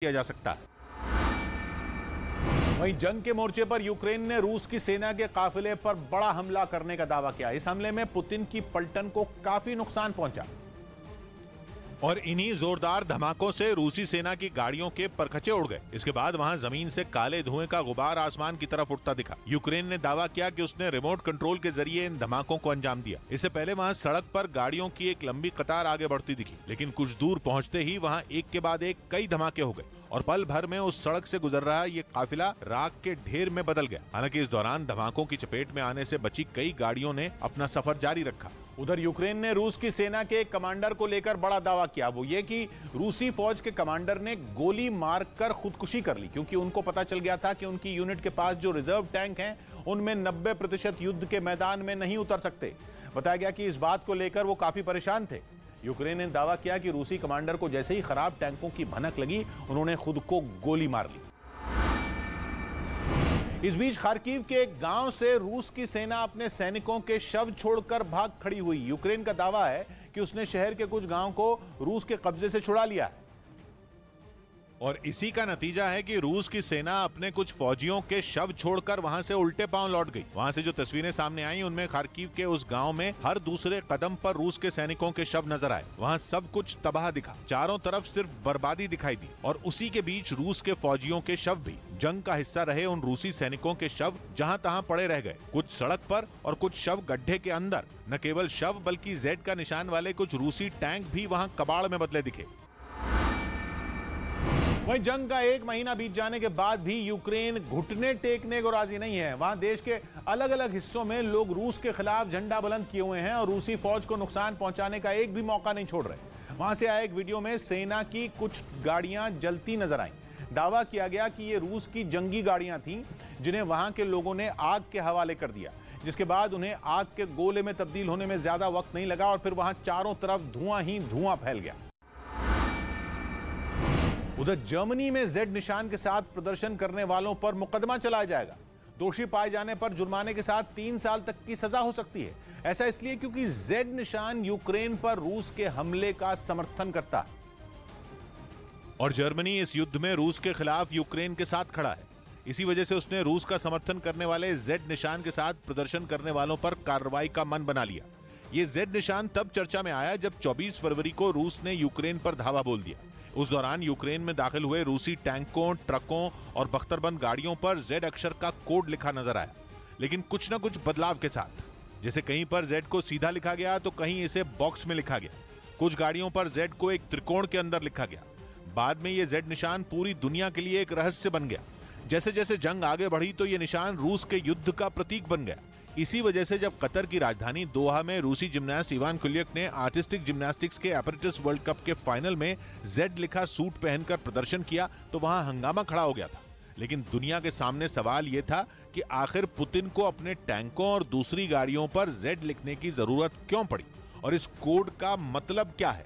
किया जा सकता है। वहीं जंग के मोर्चे पर यूक्रेन ने रूस की सेना के काफिले पर बड़ा हमला करने का दावा किया। इस हमले में पुतिन की पलटन को काफी नुकसान पहुंचा और इन्हीं जोरदार धमाकों से रूसी सेना की गाड़ियों के परखचे उड़ गए। इसके बाद वहां जमीन से काले धुएं का गुबार आसमान की तरफ उठता दिखा। यूक्रेन ने दावा किया कि उसने रिमोट कंट्रोल के जरिए इन धमाकों को अंजाम दिया। इससे पहले वहां सड़क पर गाड़ियों की एक लंबी कतार आगे बढ़ती दिखी, लेकिन कुछ दूर पहुंचते ही वहां एक के बाद एक कई धमाके हो गए और पल भर में उस सड़क से गुजर रहा ये काफिला राख के ढेर में बदल गया। हालांकि इस दौरान धमाकों की चपेट में आने से बची कई गाड़ियों ने अपना सफर जारी रखा। उधर यूक्रेन ने रूस की सेना के एक कमांडर को लेकर बड़ा दावा किया। वो ये कि रूसी फौज के कमांडर ने गोली मारकर खुदकुशी कर ली, क्योंकि उनको पता चल गया था कि उनकी यूनिट के पास जो रिजर्व टैंक हैं उनमें 90% युद्ध के मैदान में नहीं उतर सकते। बताया गया कि इस बात को लेकर वो काफी परेशान थे। यूक्रेन ने दावा किया कि रूसी कमांडर को जैसे ही खराब टैंकों की भनक लगी, उन्होंने खुद को गोली मार ली। इस बीच खार्किव के एक गांव से रूस की सेना अपने सैनिकों के शव छोड़कर भाग खड़ी हुई। यूक्रेन का दावा है कि उसने शहर के कुछ गांव को रूस के कब्जे से छुड़ा लिया है और इसी का नतीजा है कि रूस की सेना अपने कुछ फौजियों के शव छोड़कर वहां से उल्टे पांव लौट गई। वहां से जो तस्वीरें सामने आई उनमें खार्किव के उस गांव में हर दूसरे कदम पर रूस के सैनिकों के शव नजर आए। वहां सब कुछ तबाह दिखा, चारों तरफ सिर्फ बर्बादी दिखाई दी और उसी के बीच रूस के फौजियों के शव भी। जंग का हिस्सा रहे उन रूसी सैनिकों के शव जहां तहां पड़े रह गए, कुछ सड़क पर और कुछ शव गड्ढे के अंदर। न केवल शव बल्कि जेड का निशान वाले कुछ रूसी टैंक भी वहां कबाड़ में बदले दिखे। वहीं जंग का एक महीना बीत जाने के बाद भी यूक्रेन घुटने टेकने को राजी नहीं है। वहां देश के अलग अलग हिस्सों में लोग रूस के खिलाफ झंडा बुलंद किए हुए हैं और रूसी फौज को नुकसान पहुंचाने का एक भी मौका नहीं छोड़ रहे। वहां से आए एक वीडियो में सेना की कुछ गाड़ियां जलती नजर आईं। दावा किया गया कि ये रूस की जंगी गाड़ियां थीं, जिन्हें वहां के लोगों ने आग के हवाले कर दिया, जिसके बाद उन्हें आग के गोले में तब्दील होने में ज्यादा वक्त नहीं लगा और फिर वहां चारों तरफ धुआं ही धुआं फैल गया। उधर जर्मनी में जेड निशान के साथ प्रदर्शन करने वालों पर मुकदमा चलाया जाएगा। दोषी पाए जाने पर जुर्माने के साथ 3 साल तक की सजा हो सकती है। ऐसा इसलिए क्योंकि जेड निशान यूक्रेन पर रूस के हमले का समर्थन करता है और जर्मनी इस युद्ध में रूस के खिलाफ यूक्रेन के साथ खड़ा है। इसी वजह से उसने रूस का समर्थन करने वाले जेड निशान के साथ प्रदर्शन करने वालों पर कार्रवाई का मन बना लिया। यह जेड निशान तब चर्चा में आया जब 24 फरवरी को रूस ने यूक्रेन पर धावा बोल दिया। उस दौरान यूक्रेन में दाखिल हुए रूसी टैंकों, ट्रकों और बख्तरबंद गाड़ियों पर जेड अक्षर का कोड लिखा नजर आया, लेकिन कुछ न कुछ बदलाव के साथ। जैसे कहीं पर जेड को सीधा लिखा गया तो कहीं इसे बॉक्स में लिखा गया। कुछ गाड़ियों पर जेड को एक त्रिकोण के अंदर लिखा गया। बाद में यह जेड निशान पूरी दुनिया के लिए एक रहस्य बन गया। जैसे जैसे जंग आगे बढ़ी तो यह निशान रूस के युद्ध का प्रतीक बन गया। इसी वजह से जब कतर की राजधानी दोहा में रूसी जिम्नास्ट इवान कुलियक ने आर्टिस्टिक जिम्नास्टिक्स के एपरेटस वर्ल्ड कप के फाइनल में जेड लिखा सूट पहनकर प्रदर्शन किया तो वहां हंगामा खड़ा हो गया था। लेकिन दुनिया के सामने सवाल यह था कि आखिर पुतिन को अपने टैंकों और दूसरी गाड़ियों पर जेड लिखने की जरूरत क्यों पड़ी और इस कोड का मतलब क्या है।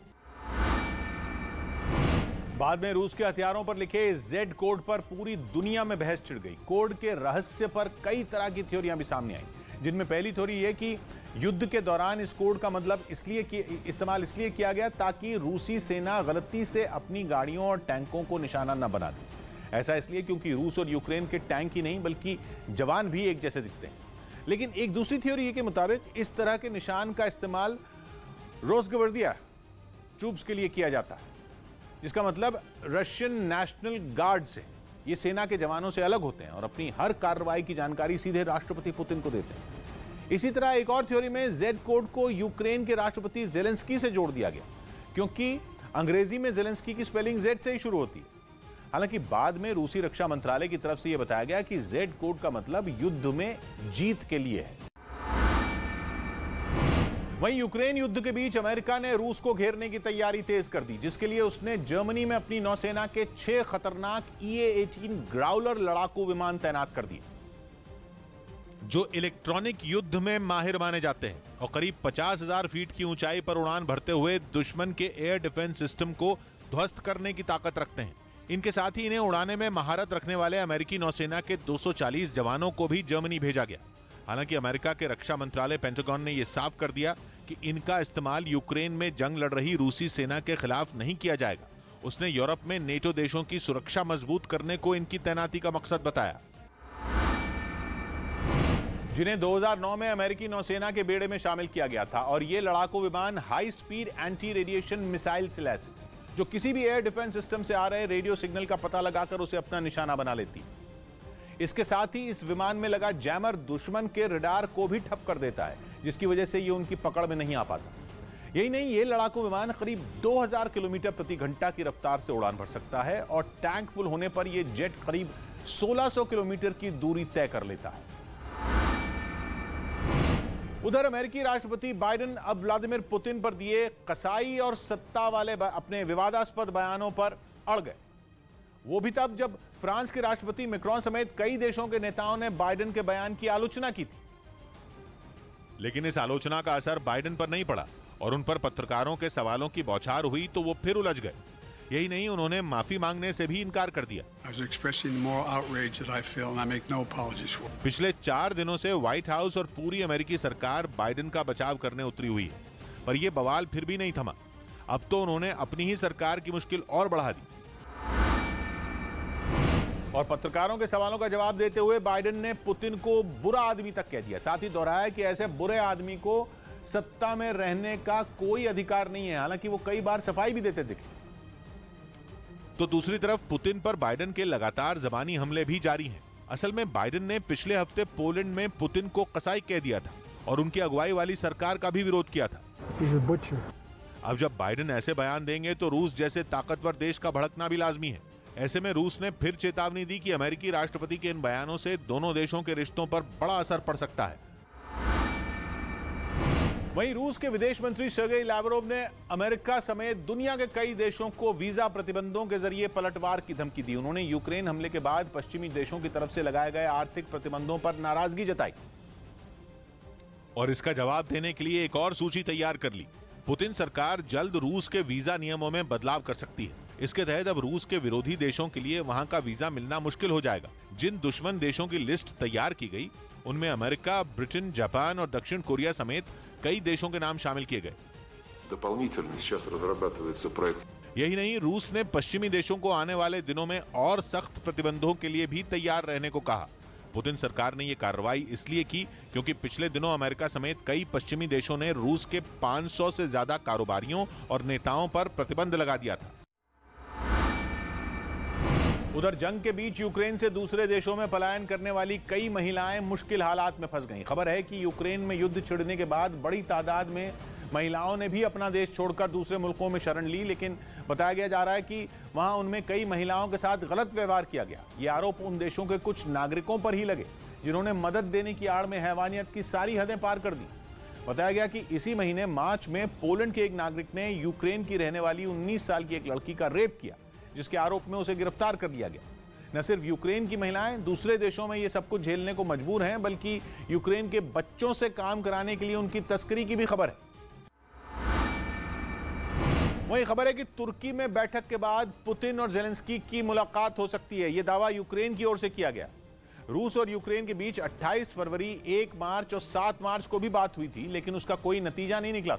बाद में रूस के हथियारों पर लिखे जेड कोड पर पूरी दुनिया में बहस छिड़ गई। कोड के रहस्य पर कई तरह की थ्योरियां भी सामने आई, जिनमें पहली थ्योरी यह कि युद्ध के दौरान इस कोड का मतलब इस्तेमाल इसलिए किया गया ताकि रूसी सेना गलती से अपनी गाड़ियों और टैंकों को निशाना न बना दे। ऐसा इसलिए क्योंकि रूस और यूक्रेन के टैंक ही नहीं बल्कि जवान भी एक जैसे दिखते हैं। लेकिन एक दूसरी थ्योरी के मुताबिक इस तरह के निशान का इस्तेमाल रोजगवर्दिया ट्रूप्स के लिए किया जाता है, जिसका मतलब रशियन नेशनल गार्ड से, ये सेना के जवानों से अलग होते हैं और अपनी हर कार्रवाई की जानकारी सीधे राष्ट्रपति पुतिन को देते हैं। इसी तरह एक और थ्योरी में जेड कोड को यूक्रेन के राष्ट्रपति जेलेंस्की से जोड़ दिया गया, क्योंकि अंग्रेजी में जेलेंस्की की स्पेलिंग जेड से ही शुरू होती है। हालांकि बाद में रूसी रक्षा मंत्रालय की तरफ से यह बताया गया कि जेड कोड का मतलब युद्ध में जीत के लिए है। वहीं यूक्रेन युद्ध के बीच अमेरिका ने रूस को घेरने की तैयारी तेज कर दी, जिसके लिए उसने जर्मनी में अपनी नौसेना के 6 खतरनाक EA-18 ग्राउलर लड़ाकू विमान तैनात कर दिए, जो इलेक्ट्रॉनिक युद्ध में माहिर माने जाते हैं और करीब 50,000 फीट की ऊंचाई पर उड़ान भरते हुए दुश्मन के एयर डिफेंस सिस्टम को ध्वस्त करने की ताकत रखते हैं। इनके साथ ही इन्हें उड़ाने में महारत रखने वाले अमेरिकी नौसेना के 240 जवानों को भी जर्मनी भेजा गया। हालांकि अमेरिका के रक्षा मंत्रालय पेंटागन ने यह साफ कर दिया कि इनका इस्तेमाल यूक्रेन में जंग लड़ रही रूसी सेना के खिलाफ नहीं किया जाएगा। उसने यूरोप में नेटो देशों की सुरक्षा मजबूत करने को इनकी तैनाती का मकसद बताया, जिन्हें 2009 में अमेरिकी नौसेना के बेड़े में शामिल किया गया था। और ये लड़ाकू विमान high speed anti radiation missile से लैस है, जो किसी भी एयर डिफेंस सिस्टम से आ रहे रेडियो सिग्नल का पता लगाकर उसे अपना निशाना बना लेती है। इसके साथ ही इस विमान में लगा जैमर दुश्मन के रडार को भी ठप कर देता है, जिसकी वजह से ये उनकी पकड़ में नहीं आ पाता। यही नहीं, ये लड़ाकू विमान करीब 2000 किलोमीटर प्रति घंटा की रफ्तार से उड़ान भर सकता है और टैंक फुल होने पर यह जेट करीब 1600 किलोमीटर की दूरी तय कर लेता है। उधर अमेरिकी राष्ट्रपति बाइडेन अब व्लादिमीर पुतिन पर दिए कसाई और सत्ता वाले अपने विवादास्पद बयानों पर अड़ गए। वो भी तब जब फ्रांस के राष्ट्रपति मैक्रोन समेत कई देशों के नेताओं ने बाइडेन के बयान की आलोचना की थी। लेकिन इस आलोचना का असर बाइडेन पर नहीं पड़ा और उन पर पत्रकारों के सवालों की बौछार हुई तो वो फिर उलझ गए। यही नहीं, उन्होंने माफी मांगने से भी इनकार कर दिया। पिछले 4 दिनों से व्हाइट हाउस और पूरी अमेरिकी सरकार बाइडेन का बचाव करने उतरी हुई है, पर यह बवाल फिर भी नहीं थमा। अब तो उन्होंने अपनी ही सरकार की मुश्किल और बढ़ा दी और पत्रकारों के सवालों का जवाब देते हुए बाइडेन ने पुतिन को बुरा आदमी तक कह दिया। साथ ही दोहराया कि ऐसे बुरे आदमी को सत्ता में रहने का कोई अधिकार नहीं है। हालांकि वो कई बार सफाई भी देते दिखे। तो दूसरी तरफ पुतिन पर बाइडेन के लगातार ज़बानी हमले भी जारी हैं। असल में बाइडेन ने पिछले हफ्ते पोलैंड में पुतिन को कसाई कह दिया था और उनकी अगुवाई वाली सरकार का भी विरोध किया था। अब जब बाइडेन ऐसे बयान देंगे तो रूस जैसे ताकतवर देश का भड़कना भी लाजमी है। ऐसे में रूस ने फिर चेतावनी दी कि अमेरिकी राष्ट्रपति के इन बयानों से दोनों देशों के रिश्तों पर बड़ा असर पड़ सकता है। वहीं रूस के विदेश मंत्री सर्गेई लावरोव ने अमेरिका समेत दुनिया के कई देशों को वीजा प्रतिबंधों के जरिए पलटवार की धमकी दी। उन्होंने यूक्रेन हमले के बाद पश्चिमी देशों की तरफ से लगाए गए आर्थिक प्रतिबंधों पर नाराजगी जताई और इसका जवाब देने के लिए एक और सूची तैयार कर ली। पुतिन सरकार जल्द रूस के वीजा नियमों में बदलाव कर सकती है। इसके तहत अब रूस के विरोधी देशों के लिए वहां का वीजा मिलना मुश्किल हो जाएगा। जिन दुश्मन देशों की लिस्ट तैयार की गई उनमें अमेरिका, ब्रिटेन, जापान और दक्षिण कोरिया समेत कई देशों के नाम शामिल किए गए। यही नहीं, रूस ने पश्चिमी देशों को आने वाले दिनों में और सख्त प्रतिबंधों के लिए भी तैयार रहने को कहा। पुतिन सरकार ने यह कार्रवाई इसलिए की क्योंकि पिछले दिनों अमेरिका समेत कई पश्चिमी देशों ने रूस के 500 से ज्यादा कारोबारियों और नेताओं पर प्रतिबंध लगा दिया था। उधर जंग के बीच यूक्रेन से दूसरे देशों में पलायन करने वाली कई महिलाएं मुश्किल हालात में फंस गईं। खबर है कि यूक्रेन में युद्ध छिड़ने के बाद बड़ी तादाद में महिलाओं ने भी अपना देश छोड़कर दूसरे मुल्कों में शरण ली, लेकिन बताया गया जा रहा है कि वहां उनमें कई महिलाओं के साथ गलत व्यवहार किया गया। ये आरोप उन देशों के कुछ नागरिकों पर ही लगे जिन्होंने मदद देने की आड़ में हैवानियत की सारी हदें पार कर दी। बताया गया कि इसी महीने मार्च में पोलैंड के एक नागरिक ने यूक्रेन की रहने वाली 19 साल की एक लड़की का रेप किया, जिसके आरोप में उसे गिरफ्तार कर लिया गया। न सिर्फ यूक्रेन की महिलाएं दूसरे देशों में ये सब कुछ झेलने को मजबूर हैं, बल्कि यूक्रेन के बच्चों से काम कराने के लिए उनकी तस्करी की भी खबर है। वही खबर है कि तुर्की में बैठक के बाद पुतिन और जेलेंस्की की मुलाकात हो सकती है। यह दावा यूक्रेन की ओर से किया गया। रूस और यूक्रेन के बीच 28 फरवरी, 1 मार्च और 7 मार्च को भी बात हुई थी, लेकिन उसका कोई नतीजा नहीं निकला।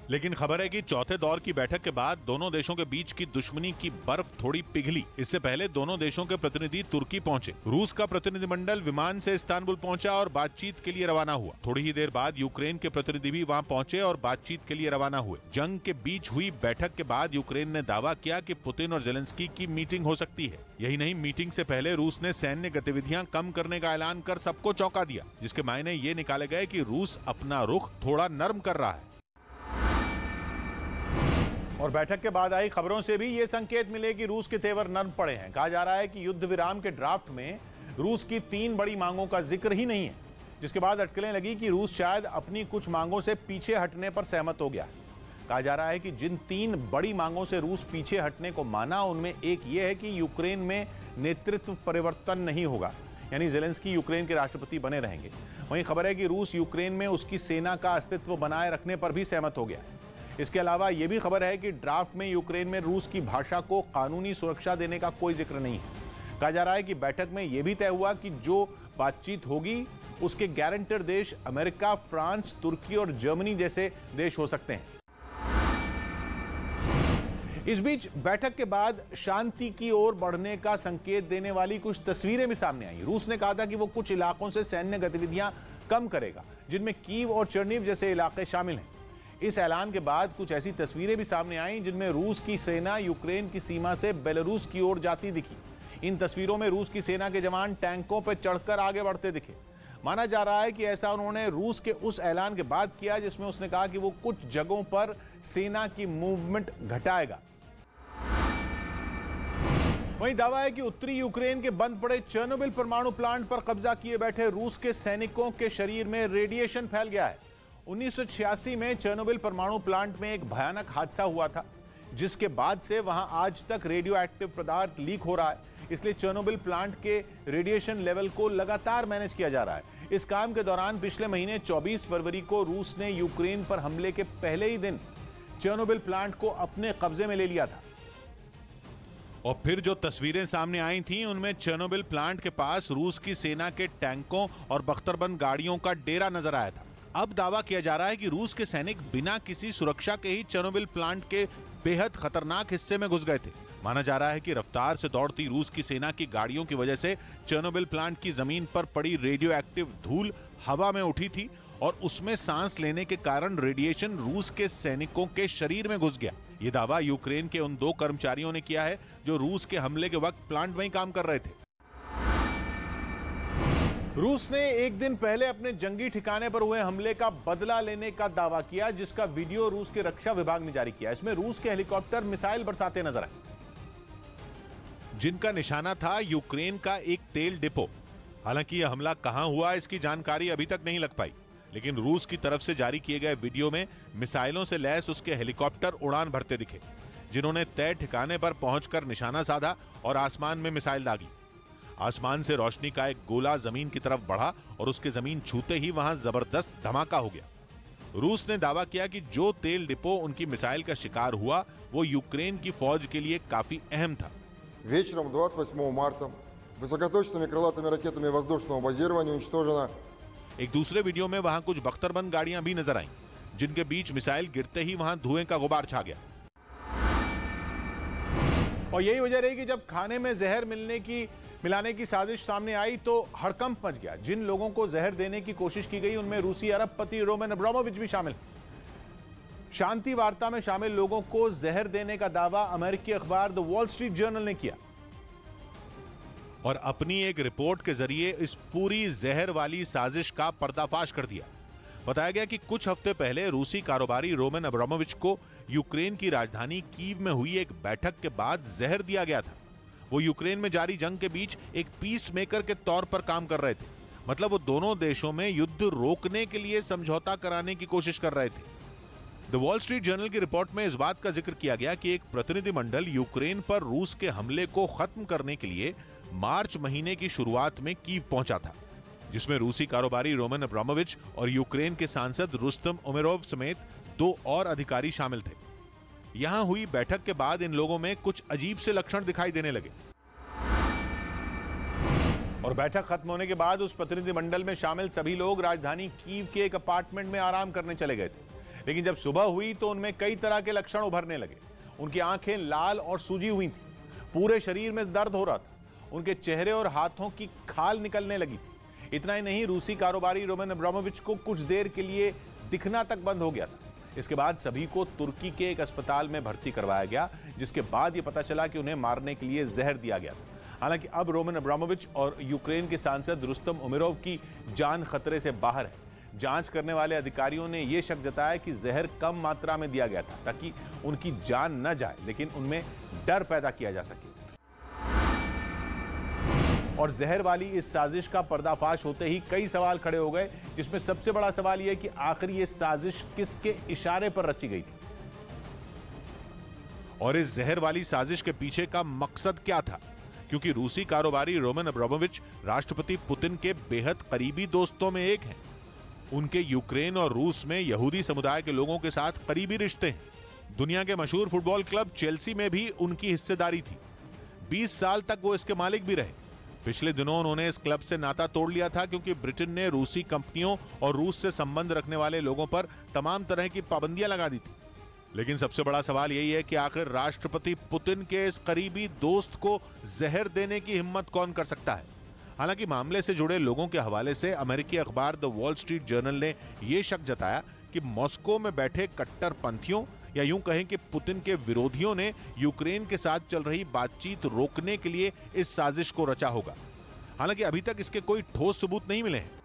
लेकिन खबर है कि चौथे दौर की बैठक के बाद दोनों देशों के बीच की दुश्मनी की बर्फ थोड़ी पिघली। इससे पहले दोनों देशों के प्रतिनिधि तुर्की पहुंचे। रूस का प्रतिनिधिमंडल विमान से इस्तांबुल पहुंचा और बातचीत के लिए रवाना हुआ। थोड़ी ही देर बाद यूक्रेन के प्रतिनिधि भी वहां पहुंचे और बातचीत के लिए रवाना हुए। जंग के बीच हुई बैठक के बाद यूक्रेन ने दावा किया कि पुतिन और जेलेंस्की की मीटिंग हो सकती है। यही नहीं, मीटिंग से पहले रूस ने सैन्य गतिविधियां कम करने का ऐलान कर सबको चौंका दिया, जिसके मायने ये निकाले गए कि रूस अपना रुख थोड़ा नर्म कर रहा है। और बैठक के बाद आई खबरों से भी ये संकेत मिले कि रूस के तेवर नर्म पड़े हैं। कहा जा रहा है कि युद्ध विराम के ड्राफ्ट में रूस की 3 बड़ी मांगों का जिक्र ही नहीं है, जिसके बाद अटकलें लगी कि रूस शायद अपनी कुछ मांगों से पीछे हटने पर सहमत हो गया। कहा जा रहा है कि जिन 3 बड़ी मांगों से रूस पीछे हटने को माना, उनमें एक ये है कि यूक्रेन में नेतृत्व परिवर्तन नहीं होगा, यानी जेलेंस्की यूक्रेन के राष्ट्रपति बने रहेंगे। वहीं खबर है कि रूस यूक्रेन में उसकी सेना का अस्तित्व बनाए रखने पर भी सहमत हो गया। इसके अलावा यह भी खबर है कि ड्राफ्ट में यूक्रेन में रूस की भाषा को कानूनी सुरक्षा देने का कोई जिक्र नहीं है। कहा जा रहा है कि बैठक में यह भी तय हुआ कि जो बातचीत होगी उसके गारंटर देश अमेरिका, फ्रांस, तुर्की और जर्मनी जैसे देश हो सकते हैं। इस बीच बैठक के बाद शांति की ओर बढ़ने का संकेत देने वाली कुछ तस्वीरें भी सामने आई। रूस ने कहा था कि वो कुछ इलाकों से सैन्य गतिविधियां कम करेगा, जिनमें कीव और चर्निव जैसे इलाके शामिल हैं। इस ऐलान के बाद कुछ ऐसी तस्वीरें भी सामने आईं जिनमें रूस की सेना यूक्रेन की सीमा से बेलारूस की ओर जाती दिखी। इन तस्वीरों में रूस की सेना के जवान टैंकों पर चढ़कर आगे बढ़ते दिखे। माना जा रहा है कि ऐसा उन्होंने रूस के उस ऐलान के बाद किया जिसमें उसने कहा कि वो कुछ जगहों पर सेना की मूवमेंट घटाएगा। वहीं दावा है कि उत्तरी यूक्रेन के बंद पड़े चेर्नोबिल परमाणु प्लांट पर कब्जा किए बैठे रूस के सैनिकों के शरीर में रेडिएशन फैल गया है। 1986 में चेर्नोबिल परमाणु प्लांट में एक भयानक हादसा हुआ था, जिसके बाद से वहां आज तक रेडियो एक्टिव पदार्थ लीक हो रहा है। इसलिए चेर्नोबिल प्लांट के रेडिएशन लेवल को लगातार मैनेज किया जा रहा है। इस काम के दौरान पिछले महीने 24 फरवरी को रूस ने यूक्रेन पर हमले के पहले ही दिन चेर्नोबिल प्लांट को अपने कब्जे में ले लिया था। और फिर जो तस्वीरें सामने आई थीं, उनमें चेर्नोबिल प्लांट के पास रूस की सेना के टैंकों और बख्तरबंद गाड़ियों का डेरा नजर आया था। अब दावा किया जा रहा है कि रूस के सैनिक बिना किसी सुरक्षा के ही चेर्नोबिल प्लांट के बेहद खतरनाक हिस्से में घुस गए थे। माना जा रहा है कि रफ्तार से दौड़ती रूस की सेना की गाड़ियों की वजह से चेर्नोबिल प्लांट की जमीन पर पड़ी रेडियो एक्टिव धूल हवा में उठी थी और उसमें सांस लेने के कारण रेडिएशन रूस के सैनिकों के शरीर में घुस गया। ये दावा यूक्रेन के उन 2 कर्मचारियों ने किया है जो रूस के हमले के वक्त प्लांट में ही काम कर रहे थे। रूस ने एक दिन पहले अपने जंगी ठिकाने पर हुए हमले का बदला लेने का दावा किया, जिसका वीडियो रूस के रक्षा विभाग ने जारी किया। इसमें रूस के हेलीकॉप्टर मिसाइल बरसाते नजर आए, जिनका निशाना था यूक्रेन का एक तेल डिपो। हालांकि यह हमला कहां हुआ इसकी जानकारी अभी तक नहीं लग पाई, लेकिन रूस की तरफ से जारी किए गए वीडियो में मिसाइलों से लैस उसके हेलीकॉप्टर उड़ान भरते दिखे, जिन्होंने तय ठिकाने पर पहुंचकर निशाना साधा और आसमान में मिसाइल दागी। आसमान से रोशनी का एक गोला जमीन की तरफ बढ़ा और उसके जमीन छूते ही वहां जबरदस्त धमाका हो गया। रूस ने दावा किया कि जो तेल डिपो उनकी मिसाइल का शिकार हुआ वो यूक्रेन की फौज के लिए काफी अहम था। Вечером 28 марта высокоточными крылатыми ракетами воздушного базирования уничтожено। एक दूसरे वीडियो में वहां कुछ बख्तरबंद गाड़ियां भी नजर आईं, जिनके बीच मिसाइल गिरते ही वहां धुएं का गुबार छा गया। और यही वजह रही कि जब खाने में जहर मिलाने की साजिश सामने आई तो हड़कंप मच गया। जिन लोगों को जहर देने की कोशिश की गई उनमें रूसी अरबपति रोमन अब्रामोविच भी शामिल। शांति वार्ता में शामिल लोगों को जहर देने का दावा अमेरिकी अखबार द वॉल स्ट्रीट जर्नल ने किया और अपनी एक रिपोर्ट के जरिए इस पूरी जहर वाली साजिश का पर्दाफाश कर दिया। बताया गया कि कुछ हफ्ते पहले रूसी कारोबारी रोमन अब्रामोविच को यूक्रेन की राजधानी कीव में हुई एक बैठक के बाद जहर दिया गया था। वो यूक्रेन में जारी जंग के बीच एक पीस मेकर के तौर पर काम कर रहे थे। मतलब वो दोनों देशों में युद्ध रोकने के लिए समझौता कराने की कोशिश कर रहे थे। द वॉल स्ट्रीट जर्नल की रिपोर्ट में इस बात का जिक्र किया गया कि एक प्रतिनिधिमंडल यूक्रेन पर रूस के हमले को खत्म करने के लिए मार्च महीने की शुरुआत में कीव पहुंचा था, जिसमें रूसी कारोबारी रोमन अब्रामोविच और यूक्रेन के सांसद रुस्तम उमेरोव समेत 2 और अधिकारी शामिल थे। यहां हुई बैठक के बाद इन लोगों में कुछ अजीब से लक्षण दिखाई देने लगे और बैठक खत्म होने के बाद उस प्रतिनिधिमंडल में शामिल सभी लोग राजधानी कीव के एक अपार्टमेंट में आराम करने चले गए थे। लेकिन जब सुबह हुई तो उनमें कई तरह के लक्षण उभरने लगे। उनकी आंखें लाल और सूजी हुई थी, पूरे शरीर में दर्द हो रहा था, उनके चेहरे और हाथों की खाल निकलने लगी थी। इतना ही नहीं, रूसी कारोबारी रोमन अब्रामोविच को कुछ देर के लिए दिखना तक बंद हो गया था। इसके बाद सभी को तुर्की के एक अस्पताल में भर्ती करवाया गया, जिसके बाद यह पता चला कि उन्हें मारने के लिए जहर दिया गया था। हालांकि अब रोमन अब्रामोविच और यूक्रेन के सांसद रुस्तम उमेरोव की जान खतरे से बाहर है। जांच करने वाले अधिकारियों ने यह शक जताया कि जहर कम मात्रा में दिया गया था ताकि उनकी जान न जाए, लेकिन उनमें डर पैदा किया जा सके। और जहर वाली इस साजिश का पर्दाफाश होते ही कई सवाल खड़े हो गए, जिसमें सबसे बड़ा सवाल यह कि आखिर ये साजिश किसके इशारे पर रची गई थी और इस जहर वाली साजिश के पीछे का मकसद क्या था। क्योंकि रूसी कारोबारी रोमन अब्रामोविच राष्ट्रपति पुतिन के बेहद करीबी दोस्तों में एक हैं। उनके यूक्रेन और रूस में यहूदी समुदाय के लोगों के साथ करीबी रिश्ते हैं। दुनिया के मशहूर फुटबॉल क्लब चेल्सी में भी उनकी हिस्सेदारी थी। 20 साल तक वो इसके मालिक भी रहे। पिछले दिनों उन्होंने इस क्लब से नाता तोड़ लिया था क्योंकि ब्रिटेन ने रूसी कंपनियों और रूस से संबंध रखने वाले लोगों पर तमाम तरह की पाबंदियां लगा दी थी। लेकिन सबसे बड़ा सवाल यही है कि आखिर राष्ट्रपति पुतिन के इस करीबी दोस्त को जहर देने की हिम्मत कौन कर सकता है। हालांकि मामले से जुड़े लोगों के हवाले से अमेरिकी अखबार द वॉल स्ट्रीट जर्नल ने यह शक जताया कि मॉस्को में बैठे कट्टरपंथियों या यूं कहें कि पुतिन के विरोधियों ने यूक्रेन के साथ चल रही बातचीत रोकने के लिए इस साजिश को रचा होगा। हालांकि अभी तक इसके कोई ठोस सबूत नहीं मिले हैं।